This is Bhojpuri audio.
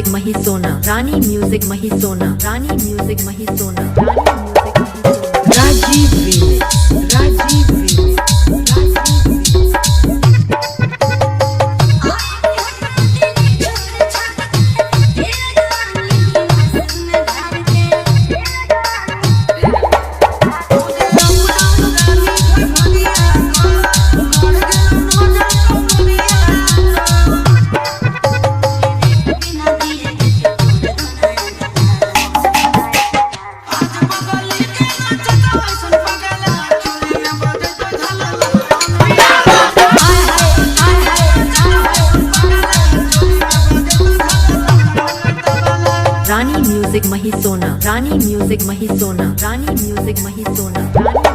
म्यूजिक मही सोना, रानी म्यूजिक मही सोना, रानी म्यूजिक मही सोना, रानी म्यूजिक मही सोना। राजीव रीमिक्स, राजीव रीमिक्स, रानी म्यूजिक मही सोना, रानी म्यूजिक मही सोना, रानी म्यूजिक मही सोना, रानी